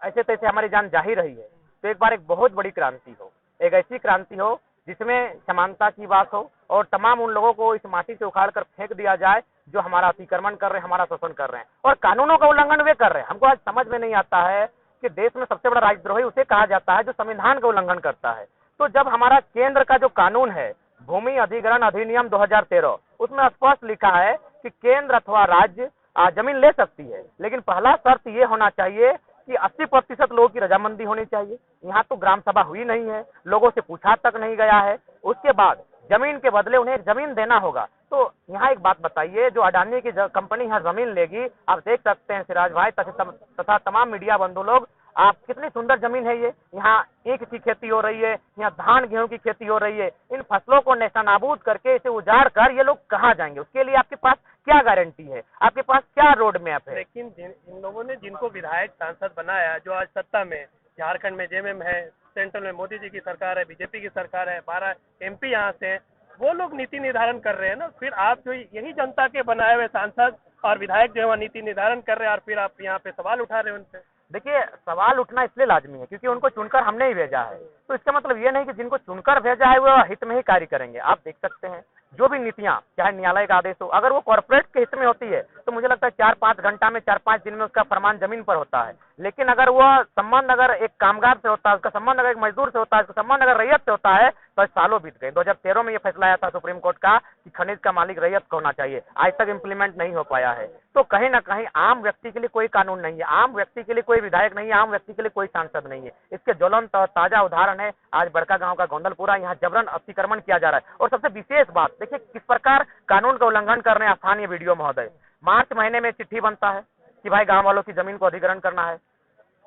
ऐसे तैसे हमारी जान जा ही रही है, तो एक बार एक बहुत बड़ी क्रांति हो, एक ऐसी क्रांति हो जिसमें समानता की बात हो और तमाम उन लोगों को इस माटी से उखाड़ कर फेंक दिया जाए जो हमारा अतिक्रमण कर रहे हैं, हमारा शोषण कर रहे हैं और कानूनों का उल्लंघन वे कर रहे हैं। हमको आज समझ में नहीं आता है कि देश में सबसे बड़ा राजद्रोही उसे कहा जाता है जो संविधान का उल्लंघन करता है। तो जब हमारा केंद्र का जो कानून है भूमि अधिग्रहण अधिनियम 2013, उसमें स्पष्ट लिखा है कि केंद्र अथवा राज्य जमीन ले सकती है, लेकिन पहला शर्त ये होना चाहिए कि 80% लोगों की रजामंदी होनी चाहिए। यहाँ तो ग्राम सभा हुई नहीं है, लोगों से पूछा तक नहीं गया है। उसके बाद जमीन के बदले उन्हें जमीन देना होगा। तो यहाँ एक बात बताइए, जो अडानी की कंपनी यहाँ जमीन लेगी, आप देख सकते हैं सिराज भाई तथा तमाम मीडिया बंधु लोग, आप कितनी सुंदर जमीन है ये, यहाँ ईख की खेती हो रही है, यहाँ धान गेहूं की खेती हो रही है। इन फसलों को नेस्तनाबूद करके इसे उजाड़ कर ये लोग कहाँ जाएंगे? उसके लिए आपके पास क्या गारंटी है, आपके पास क्या रोड मैप है? लेकिन इन लोगों ने जिनको विधायक सांसद बनाया, जो आज सत्ता में, झारखंड में जेएमएम है, सेंट्रल में मोदी जी की सरकार है, बीजेपी की सरकार है, 12 एमपी यहाँ से हैं, वो लोग नीति निर्धारण कर रहे हैं ना। फिर आप जो यही जनता के बनाए हुए सांसद और विधायक जो है नीति निर्धारण कर रहे हैं और फिर आप यहाँ पे सवाल उठा रहे हैं उनसे। देखिए, सवाल उठना इसलिए लाजमी है क्योंकि उनको चुनकर हमने ही भेजा है। तो इसका मतलब ये नहीं कि जिनको चुनकर भेजा है वो हित में ही कार्य करेंगे। आप देख सकते हैं जो भी नीतियां, चाहे न्यायालय का आदेश हो, अगर वो कॉर्पोरेट के हित में होती है तो मुझे लगता है 4-5 घंटा में, 4-5 दिन में उसका फरमान जमीन पर होता है। लेकिन अगर वह संबंध अगर एक कामगार से होता है, उसका संबंध अगर एक मजदूर से होता है, उसका संबंध अगर रैयत से होता है, तो सालों बीत गए। 2013 में यह फैसला आया था सुप्रीम कोर्ट का कि खनिज का मालिक रैयत को होना चाहिए, आज तक इम्प्लीमेंट नहीं हो पाया है। तो कहीं ना कहीं आम व्यक्ति के लिए कोई कानून नहीं है, आम व्यक्ति के लिए कोई विधायक नहीं है, आम व्यक्ति के लिए कोई सांसद नहीं है। इसके ज्वलंत और ताजा उदाहरण है आज बड़का गांव का गोंदलपुरा, यहाँ जबरन अतिक्रमण किया जा रहा है। और सबसे विशेष बात देखिए किस प्रकार कानून का उल्लंघन कर रहे हैं स्थानीय वीडियो महोदय। मार्च महीने में चिट्ठी बनता है कि भाई गांव वालों की जमीन को अधिग्रहण करना है,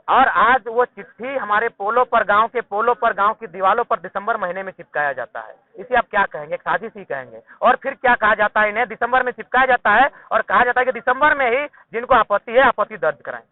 और आज वो चिट्ठी हमारे पोलों पर, गांव के पोलों पर, गांव की दीवारों पर दिसंबर महीने में चिपकाया जाता है। इसे आप क्या कहेंगे? एक साजिश ही कहेंगे। और फिर क्या कहा जाता है, इन्हें दिसंबर में चिपकाया जाता है और कहा जाता है कि दिसंबर में ही जिनको आपत्ति है आपत्ति दर्ज कराएं।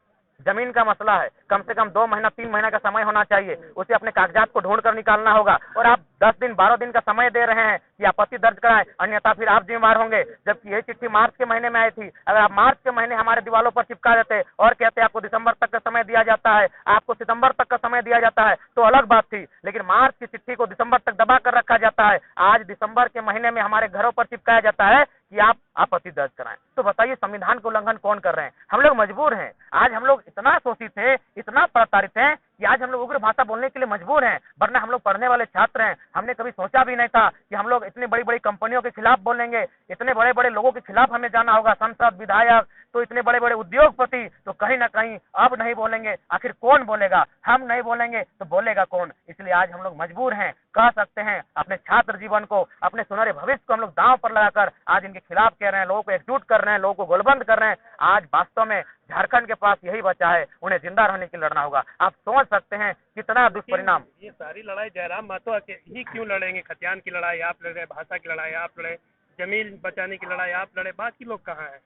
जमीन का मसला है, कम से कम 2 महीना 3 महीना का समय होना चाहिए, उसे अपने कागजात को ढूंढ कर निकालना होगा। और आप 10 दिन 12 दिन का समय दे रहे हैं कि आपत्ति दर्ज कराएं, अन्यथा फिर आप जिम्मेदार होंगे। जबकि यही चिट्ठी मार्च के महीने में आई थी। अगर आप मार्च के महीने हमारे दीवारों पर चिपका देते और कहते आपको दिसंबर तक का समय दिया जाता है, आपको सितंबर तक का समय दिया जाता है, तो अलग बात थी। लेकिन मार्च की चिट्ठी को दिसंबर तक दबा कर रखा जाता है। आज दिसंबर के महीने में हमारे घरों पर चिपकाया जाता है कि आप आपत्ति दर्ज कराएं। तो बताइए संविधान का उल्लंघन कौन कर रहे हैं? हम लोग मजबूर हैं। आज हम लोग इतना शोषित हैं, इतना प्रताड़ित हैं कि आज हम लोग उग्र भाषा बोलने के लिए मजबूर हैं। वरना हम लोग पढ़ने वाले छात्र हैं, हमने कभी सोचा भी नहीं था कि हम लोग इतनी बड़ी बड़ी कंपनियों के खिलाफ बोलेंगे, इतने बड़े बड़े लोगों के खिलाफ हमें जाना होगा, संसद, विधायक, तो इतने बड़े बड़े उद्योगपति। तो कहीं ना कहीं अब नहीं बोलेंगे, आखिर कौन बोलेगा? हम नहीं बोलेंगे तो बोलेगा कौन? इसलिए आज हम लोग मजबूर हैं, कह सकते हैं अपने छात्र जीवन को, अपने सुनहरे भविष्य को हम लोग दांव पर लगाकर आज इनके खिलाफ कह रहे हैं, लोगों को एकजुट कर रहे हैं, लोगों को गोलबंद कर रहे हैं। आज वास्तव में झारखंड के पास यही बचा है, उन्हें जिंदा रहने के लिए लड़ना होगा। आप सोच सकते हैं कितना दुष्परिणाम। ये सारी लड़ाई जयराम महतो ही क्यों लड़ेंगे? खतियान की लड़ाई आप लड़े, भाषा की लड़ाई आप लड़े, जमीन बचाने की लड़ाई आप लड़े, बाकी लोग कहाँ हैं?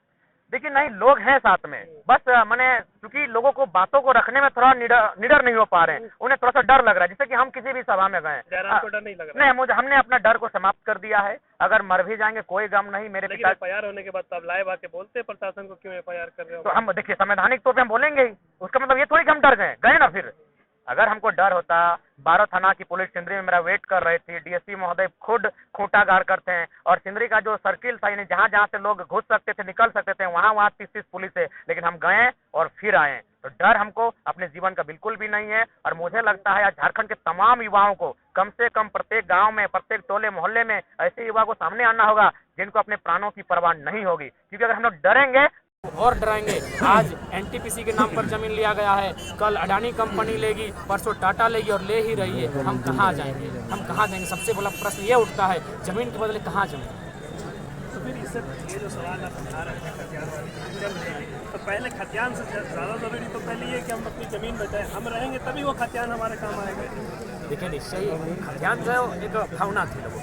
देखिए नहीं, लोग हैं साथ में, बस मैंने क्योंकि लोगों को बातों को रखने में थोड़ा निडर नहीं हो पा रहे हैं, उन्हें थोड़ा सा डर लग रहा है। जैसे कि हम किसी भी सभा में गए, जयराम को डर नहीं लग रहा? नहीं, मुझे हमने अपना डर को समाप्त कर दिया है। अगर मर भी जाएंगे कोई गम नहीं। मेरे पिता एफआईआर होने के बाद तब लाइव आके बोलते हैं प्रशासन को क्यों एफआईआर कर रहे हो? तो हम देखिए संवैधानिक तौर पे हम बोलेंगे ही, उसका मतलब ये थोड़ी कि हम डर गए ना। फिर अगर हमको डर होता, 12 थाना की पुलिस सिंदरी में मेरा वेट कर रही थी, डीएसपी महोदय खुद खूंटा गाड़ करते हैं, और सिंदरी का जो सर्किल था, यानी जहाँ जहाँ से लोग घुस सकते थे, निकल सकते थे, वहाँ 30 पुलिस है। लेकिन हम गए और फिर आए। तो डर हमको अपने जीवन का बिल्कुल भी नहीं है। और मुझे लगता है आज झारखंड के तमाम युवाओं को कम से कम प्रत्येक गांव में, प्रत्येक टोले मोहल्ले में ऐसे युवा को सामने आना होगा जिनको अपने प्राणों की परवाह नहीं होगी। क्योंकि अगर हम लोग डरेंगे और डराएंगे। आज एनटीपीसी के नाम पर जमीन लिया गया है, कल अडानी कंपनी लेगी, परसों टाटा लेगी और ले ही रही है। हम कहाँ जाएंगे? हम कहाँ जाएंगे? सबसे बड़ा प्रश्न ये उठता है, जमीन के बदले कहाँ जमीन? तो फिर इससे ये जो सवाल आप उठा रहे हैं खतियान वाले, तो पहले खतियान से ज़्यादा ज़रूरी तो पहले ये कि हम अपनी ज़मीन बचाएं, हम रहेंगे तभी वो खतियान हमारे काम आएगा। देखिए निश्चय खतियान जो है एक भावना थी लोगों,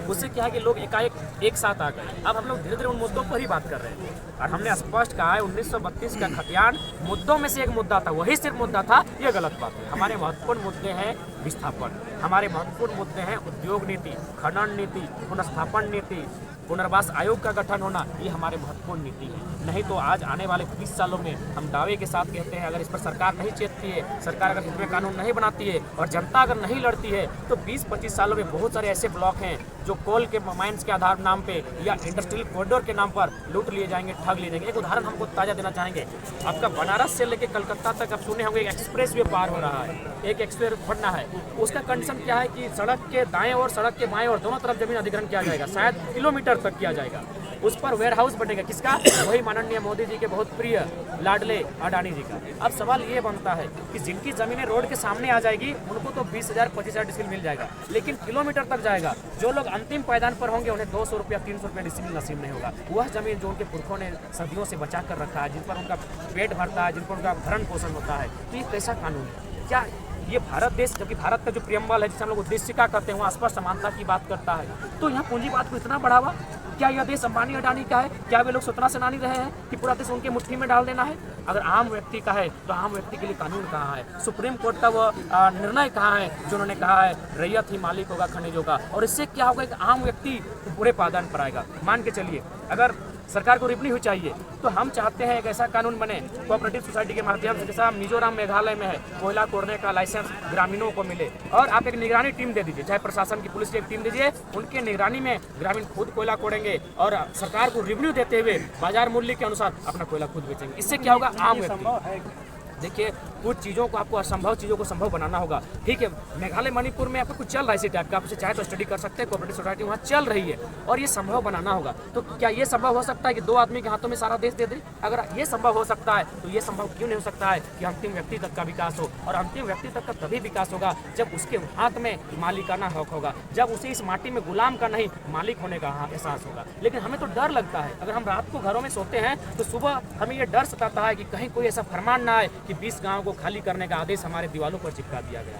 उससे क्या है कि लोग एकाएक एक साथ आ गए। अब हम लोग धीरे धीरे उन मुद्दों पर ही बात कर रहे हैं। और हमने स्पष्ट कहा है 1932 का खतियान मुद्दों में से एक मुद्दा था, वही सिर्फ मुद्दा था, ये गलत बात है। हमारे महत्वपूर्ण मुद्दे हैं विस्थापन। हमारे महत्वपूर्ण मुद्दे हैं उद्योग नीति, खनन नीति, पुनर्स्थापन नीति, पुनर्वास आयोग का गठन होना, ये हमारे महत्वपूर्ण नीति है। नहीं तो आज आने वाले 20 सालों में हम दावे के साथ कहते हैं, अगर इस पर सरकार नहीं चेतती है, सरकार अगर हित में कानून नहीं बनाती है और जनता अगर नहीं लड़ती है, तो 20-25 सालों में बहुत सारे ऐसे ब्लॉक हैं जो कोल के माइंस के आधार नाम पे या इंडस्ट्रियल कॉरिडोर के नाम पर लूट लिए जाएंगे, ठग लिए जाएंगे। एक उदाहरण हमको ताज़ा देना चाहेंगे। आपका बनारस से लेकर कलकत्ता तक आप सुने होंगे, एक एक्सप्रेस वे पार हो रहा है, एक एक्सप्रेस बनना है। उसका कंडीशन क्या है कि सड़क के दाएं और सड़क के बाएं और दोनों तरफ जमीन अधिग्रहण किया जाएगा, शायद किलोमीटर तक किया जाएगा। उस पर वेयर हाउस बनेगा, किसका? वही माननीय मोदी जी के बहुत प्रिय लाडले अडानी जी का। अब सवाल ये बनता है कि जिनकी जमीनें रोड के सामने आ जाएगी उनको तो 20,000-25,000 डिसिमिल मिल जाएगा, लेकिन किलोमीटर तक जाएगा। जो लोग अंतिम पायदान पर होंगे उन्हें 200 रुपया 300 रुपया डिसिमिल नसीब नहीं होगा। वह जमीन जो उनके पुरखों ने सदियों से बचा कर रखा है, जिन पर उनका पेट भरता है, जिन पर उनका भरण पोषण होता है, तो ये कैसा कानून है? क्या ये भारत देश, जबकि भारत का जो प्रियम्बल है जिसे हम लोग उद्देशिका करते हैं, वहाँ स्पष्ट समानता की बात करता है, तो यहाँ पूंजीवाद को इतना बढ़ावा? क्या यह देश अंबानी अडानी का है? क्या वे लोग स्वतंत्रता सेनानी रहे हैं कि पूरा देश उनके मुट्ठी में डाल देना है? अगर आम व्यक्ति का है तो आम व्यक्ति के लिए कानून कहाँ है? सुप्रीम कोर्ट का वो निर्णय कहाँ है जो उन्होंने कहा है रैयत ही मालिक होगा खनिजों का? और इससे क्या होगा कि आम व्यक्ति पूरे पायदान पर आएगा। मान के चलिए अगर सरकार को रिबनी हुई चाहिए तो हम चाहते हैं एक ऐसा कानून बने कोऑपरेटिव सोसाइटी के माध्यम से, जैसा मिजोरम मेघालय में है, कोयला कोड़ने का लाइसेंस ग्रामीणों को मिले और आप एक निगरानी टीम दे दीजिए, चाहे प्रशासन की पुलिस की एक टीम दीजिए, उनके निगरानी में ग्रामीण खुद कोयला कोड़ेंगे और सरकार को रिवेन्यू देते हुए बाजार मूल्य के अनुसार अपना कोयला खुद बेचेंगे। इससे क्या होगा? आम व्यक्ति, देखिए कुछ चीज़ों को आपको असंभव चीज़ों को संभव बनाना होगा। ठीक है, मेघालय मणिपुर में आपको कुछ चल रहा है इसी टाइप का, आप उसे चाहे तो स्टडी कर सकते हैं, कोऑपरेटिव सोसाइटी वहाँ चल रही है और ये संभव बनाना होगा। तो क्या ये संभव हो सकता है कि 2 आदमी के हाथों में सारा देश दे दे? अगर ये संभव हो सकता है तो ये संभव क्यों नहीं हो सकता है कि अंतिम व्यक्ति तक का विकास हो? और अंतिम व्यक्ति तक का तभी विकास होगा जब उसके हाथ में मालिकाना हक होगा, जब उसे इस माटी में गुलाम का नहीं मालिक होने का एहसास होगा। लेकिन हमें तो डर लगता है, अगर हम रात को घरों में सोते हैं तो सुबह हमें ये डर सताता है कि कहीं कोई ऐसा फरमान ना आए कि 20 गाँव को खाली करने का आदेश हमारे दीवारों पर चिपका दिया गया।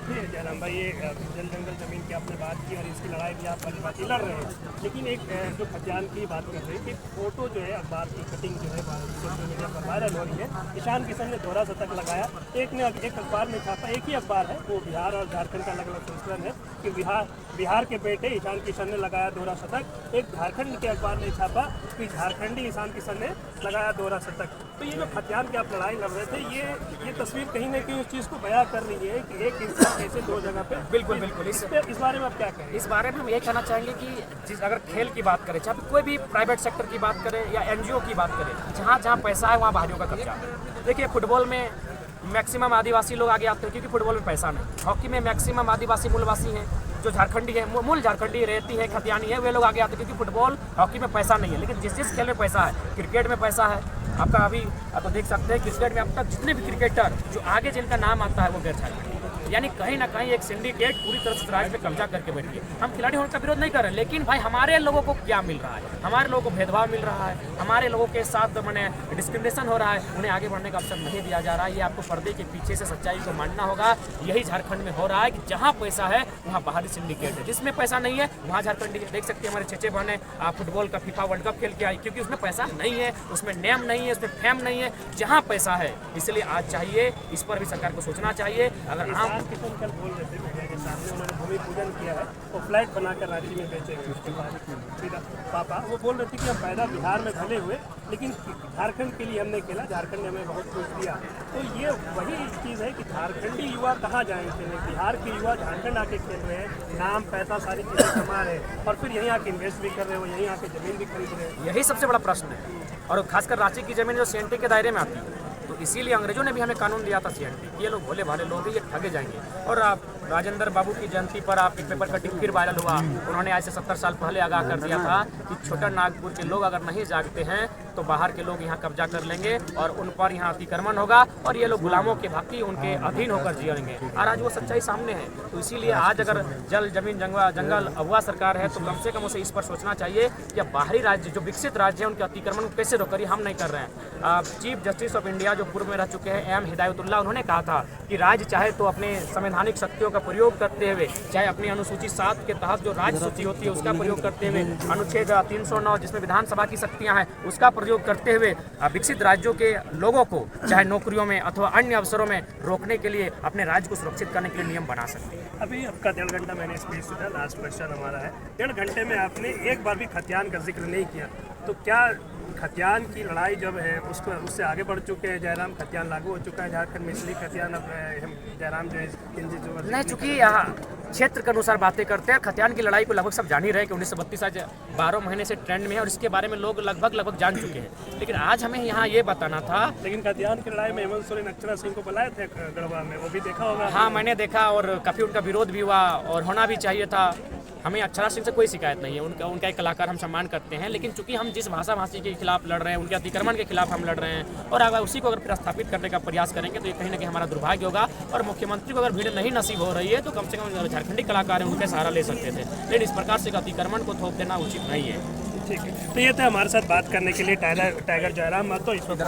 जयराम भाई, ये जल जंगल जमीन की आपने बात की और इसकी लड़ाई भी आप बातचीत लड़ रहे हैं, लेकिन एक जो खतियान की बात कर रहे हैं कि फोटो जो है अखबार की कटिंग जो है सोशल मीडिया पर वायरल हो रही है, ईशान किशन ने दोहरा शतक लगाया। एक ने एक अखबार में छापा, एक ही अखबार है वो बिहार और झारखंड का अलग अलग संस्करण है कि बिहार के बेटे ईशान किशन ने लगाया दोहरा शतक, एक झारखंड के अखबार ने छापा कि झारखंडी ईशान किशन ने लगाया दोहरा शतक। तो ये जो खतियान की आप लड़ाई लड़ रहे थे, ये तस्वीर कहीं ना कहीं उस चीज़ को बयां कर रही है कि एक इंसान कैसे 2 जगह पे। बिल्कुल, इस बारे में आप क्या कहें? इस बारे में हम ये कहना चाहेंगे कि अगर खेल की बात करें, चाहे कोई भी प्राइवेट सेक्टर की बात करें या एनजीओ की बात करें, जहाँ जहाँ पैसा है वहाँ बाहरियों का कब्जा है। देखिए फुटबॉल में मैक्सिमम आदिवासी लोग आगे आते हैं क्योंकि फुटबॉल में पैसा नहीं। हॉकी में मैक्सिमम आदिवासी मूलवासी हैं, जो झारखंडी है, मूल झारखंडी रहती है, खतियानी है, वे लोग आगे आते हैं क्योंकि फुटबॉल हॉकी में पैसा नहीं है। लेकिन जिस खेल में पैसा है, क्रिकेट में पैसा है आपका। अभी आप तो देख सकते हैं क्रिकेट में अब तक जितने भी क्रिकेटर जो आगे जिनका नाम आता है वो गैर झारखंडी, यानी कहीं ना कहीं एक सिंडिकेट पूरी तरह से राज्य पे कब्जा करके बैठी है। हम खिलाड़ी होने का विरोध नहीं कर रहे, लेकिन भाई हमारे लोगों को क्या मिल रहा है? हमारे लोगों को भेदभाव मिल रहा है, हमारे लोगों के साथ मैंने डिस्क्रिमिनेशन हो रहा है, उन्हें आगे बढ़ने का अवसर नहीं दिया जा रहा है। ये आपको पर्दे के पीछे से सच्चाई को मानना होगा। यही झारखंड में हो रहा है कि जहाँ पैसा है वहाँ बाहरी सिंडिकेट है, जिसमें पैसा नहीं है वहाँ झारखंडी है। देख सकते हैं हमारे चेचे बहने फुटबॉल का फीफा वर्ल्ड कप खेल के आई, क्योंकि उसमें पैसा नहीं है, उसमें नेम नहीं है, उसमें फेम नहीं है, जहाँ पैसा है। इसलिए आज चाहिए, इस पर भी सरकार को सोचना चाहिए। अगर आम किशन कल बोल रहे थे मीडिया के सामने, उन्होंने भूमि पूजन किया है और फ्लैट बनाकर रांची में बेचेंगे उसके बाद पापा, वो बोल रहे थे कि हम पैदा बिहार में भले हुए लेकिन झारखंड के लिए हमने खेला, झारखंड ने हमें बहुत कुछ दिया। तो ये वही चीज़ है कि झारखंडी युवा कहाँ जाएंगे खेलने? बिहार के युवा झारखंड आके खेल रहे हैं, नाम पैसा सारी चीज़ें कमा रहे हैं और फिर यहीं आके इन्वेस्ट भी कर रहे हो, यहीं आके ज़मीन भी खरीद रहे हैं। यही सबसे बड़ा प्रश्न है। और खासकर रांची की जमीन जो सीएनटी के दायरे में आती है, तो इसीलिए अंग्रेजों ने भी हमें कानून दिया था सीएनटी, ये लोग भोले भाले लोग हैं, ये ठगे जाएंगे। और आप राजेंद्र बाबू की जयंती पर आप एक पेपर कटिंग फिर वायरल हुआ, उन्होंने आज से 70 साल पहले आगाह कर दिया था कि छोटा नागपुर के लोग अगर नहीं जागते हैं तो बाहर के लोग यहाँ कब्जा कर लेंगे और उन पर यहाँ अतिक्रमण होगा और ये लोग गुलामों के भांति उनके अधीन होकर जिएंगे। और आज वो सच्चाई सामने है। तो इसीलिए आज अगर जल जमीन जंगल अगवा सरकार है तो कम से कम उसे इस पर सोचना चाहिए कि बाहरी राज्य जो विकसित राज्य है उनके अतिक्रमण को कैसे रोकरिए, हम नहीं कर रहे हैं। चीफ जस्टिस ऑफ इंडिया जो पूर्व में रह चुके हैं एम हिदायतुल्लाह, उन्होंने कहा था कि राज्य चाहे तो अपने संवैधानिक शक्तियों का प्रयोग करते हुए, चाहे अपनी अनुसूची 7 के तहत जो राज्य सूची होती है उसका प्रयोग करते हुए, अनुच्छेद 309 जिसमें विधानसभा की शक्तियां हैं उसका प्रयोग करते हुए विकसित राज्यों के लोगों को चाहे नौकरियों में अथवा अन्य अवसरों में रोकने के लिए अपने राज्य को सुरक्षित करने के लिए नियम बना सकते हैं। अभी आपका 1.5 घंटा मैंने स्पीच सुना, लास्ट क्वेश्चन हमारा है, 1.5 घंटे में आपने एक बार भी खतियान का जिक्र नहीं किया, तो क्या खतियान की लड़ाई जब है उसको उससे आगे बढ़ चुके हैं जयराम? खतियान लागू हो चुका है झारखंड में, इसलिए खतियान अब जयराम जो है नहीं, चूंकि यहाँ क्षेत्र के अनुसार बातें करते हैं। खतियान की लड़ाई को लगभग सब जान ही रहे कि 1932 आज 12 महीने से ट्रेंड में है और इसके बारे में लोग लगभग जान चुके हैं, लेकिन आज हमें यहाँ ये बताना था। लेकिन खतियान की लड़ाई में हेमंत सोरेन अक्षरा सिंह को बुलाए थे गढ़वा में, वो भी देखा होगा। हाँ, मैंने देखा और काफ़ी उनका विरोध भी हुआ और होना भी चाहिए था। हमें अक्षरा सिंह से कोई शिकायत नहीं है, उनका एक कलाकार हम सम्मान करते हैं, लेकिन चूंकि हम जिस भाषी के खिलाफ लड़ रहे हैं, उनके अतिक्रमण के खिलाफ हम लड़ रहे हैं और अगर उसी को अगर प्रस्थापित करने का प्रयास करेंगे तो ये कहीं ना कहीं हमारा दुर्भाग्य होगा। और मुख्यमंत्री को अगर भीड़ नहीं नसीब हो रही है तो कम से कम झारखंडी कलाकार हैं उनके सहारा ले सकते थे, लेकिन इस प्रकार से अतिक्रमण को थोप देना उचित नहीं है। ठीक है, तो ये थे हमारे साथ बात करने के लिए टाइगर जयराम महतो। इस वक्त